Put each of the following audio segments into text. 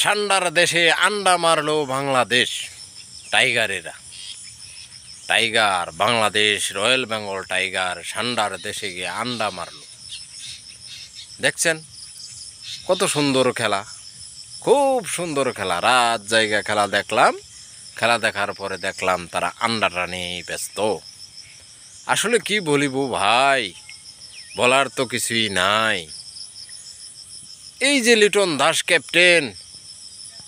সান্ডার দেশে আন্ডা মারলো বাংলাদেশ টাইগারেরা। Tiger Bangladesh royal Bengal tiger সান্ডার দেশে গিয়ে আন্ডা মারলো। দেখছেন কত সুন্দর খেলা, খুব সুন্দর খেলা। রাত জায়গা খেলা দেখলাম। খেলা দেখার পরে দেখলাম তারা আন্ডাটা নিয়েই ব্যস্ত। আসলে কি বলিব ভাই, বলার তো কিছুই নাই। এই যে লিটন দাস ক্যাপ্টেন,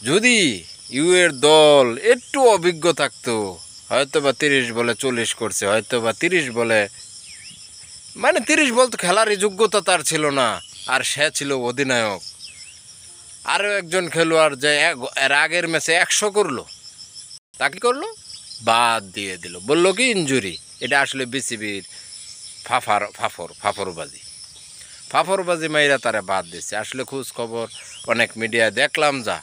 যদি ইউএর দল একটু অভিজ্ঞ থাকতো, হয়তো বা 30 বলে 40 করছে, হয়তো বা 30 বলে 30 বল তো খেলারই যোগ্যতা তার ছিল না, আর সে ছিল অধিনায়ক। আরও একজন খেলোয়াড় যে এর আগের ম্যাচে 100 করলো, তাকে করলো বাদ দিয়ে দিল, বললো কি ইনজুরি। এটা আসলে বিসিবির ফাফরবাজি মাইরা তারা বাদ দিচ্ছে। আসলে খোঁজ খবর অনেক মিডিয়ায় দেখলাম, যা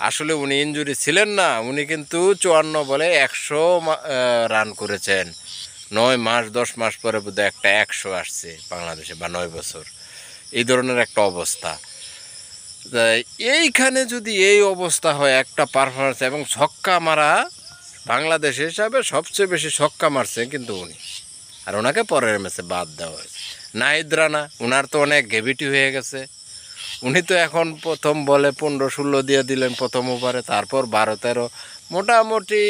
আসলে উনি ইনজুরি ছিলেন না। উনি কিন্তু 54 বলে 100 রান করেছেন। 9 মাস 10 মাস পরে বোধহয় একটা 100 আসছে বাংলাদেশে, বা 9 বছর, এই ধরনের একটা অবস্থা। এইখানে যদি এই অবস্থা হয়, একটা পারফরমেন্স এবং ছক্কা মারা, বাংলাদেশ হিসাবে সবচেয়ে বেশি ছক্কা মারছে কিন্তু উনি, আর ওনাকে পরের ম্যাচে বাদ দেওয়া হয়েছে। নাহিদ রানা, ওনার তো অনেক গ্র্যাভিটি হয়ে গেছে। উনি তো এখন প্রথম বলে 15-16 দিয়ে দিলেন প্রথম ওভারে, তারপর 12-13 মোটামুটি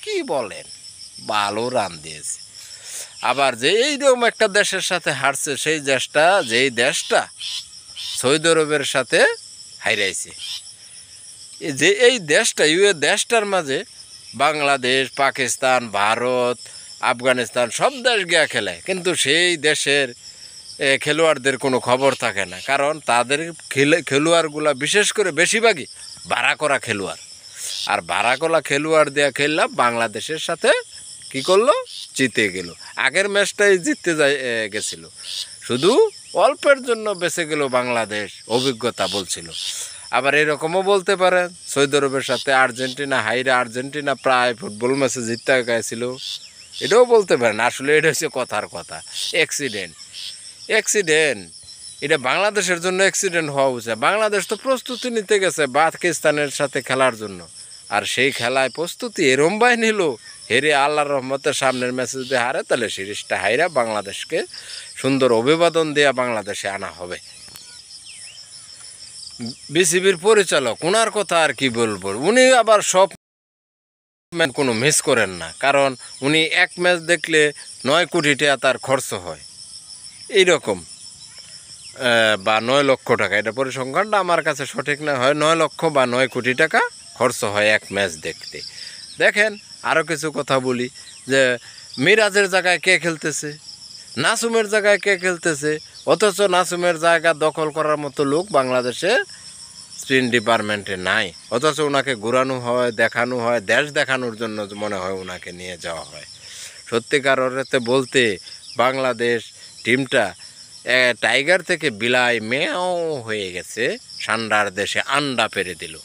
কি বলেন ভালো রান দিয়েছে। আবার যে এইরকম একটা দেশের সাথে হারছে, সেই দেশটা সৌদি আরবের সাথে হাইরাইছে। যে এই দেশটা ইউএ দেশটার মাঝে বাংলাদেশ, পাকিস্তান, ভারত, আফগানিস্তান সব দেশ গিয়া খেলে, কিন্তু সেই দেশের খেলোয়াড়দের কোনো খবর থাকে না। কারণ তাদের খেলোয়াড়গুলা বিশেষ করে বেশিরভাগই ভাড়া করা খেলোয়াড়, আর ভাড়া করা খেলোয়াড় দেওয়া খেললাম বাংলাদেশের সাথে কি করলো, জিতে গেল। আগের ম্যাচটাই জিততে গেছিল, শুধু অল্পের জন্য বেঁচে গেল বাংলাদেশ, অভিজ্ঞতা বলছিল। আবার এরকমও বলতে পারেন সৌদি আরবের সাথে আর্জেন্টিনা হাইরা, আর্জেন্টিনা প্রায় ফুটবল ম্যাচে জিততে গেছিল, এটাও বলতে পারেন। আসলে এটা হচ্ছে কথার কথা, অ্যাক্সিডেন্ট। এটা বাংলাদেশের জন্য অ্যাক্সিডেন্ট হওয়া উচিত। বাংলাদেশ তো প্রস্তুতি নিতে গেছে পাকিস্তানের সাথে খেলার জন্য, আর সেই খেলায় প্রস্তুতি এরমবাই নিল, হেরে আল্লাহর রহমতের সামনের ম্যাচে যদি হারে, তাহলে সিরিজটা হাইরা বাংলাদেশকে সুন্দর অভিবাদন দেওয়া বাংলাদেশে আনা হবে। বিসিবির পরিচালক, ওনার কথা আর কি বলবো, উনি আবার সব কোনো মিস করেন না। কারণ উনি এক ম্যাচ দেখলে 9 কোটি টাকা তার খরচ হয়, এইরকম, বা 9 লক্ষ টাকা, এটা পরিসংখ্যানটা আমার কাছে সঠিক না, হয় 9 লক্ষ বা 9 কোটি টাকা খরচ হয় এক ম্যাচ দেখতে। দেখেন আরও কিছু কথা বলি, যে মিরাজের জায়গায় কে খেলতেছে, নাসুমের জায়গায় কে খেলতেছে, অথচ নাসুমের জায়গা দখল করার মতো লোক বাংলাদেশে স্পিন ডিপার্টমেন্টে নাই। অথচ ওনাকে ঘোরানো হয়, দেখানো হয়, দেশ দেখানোর জন্য মনে হয় ওনাকে নিয়ে যাওয়া হয়। সত্যিকার অর্থে বলতে বাংলাদেশ টিমটা টাইগার থেকে বিলাই মেয়াও হয়ে গেছে, সান্ডার দেশে আন্ডা পেরে দিল।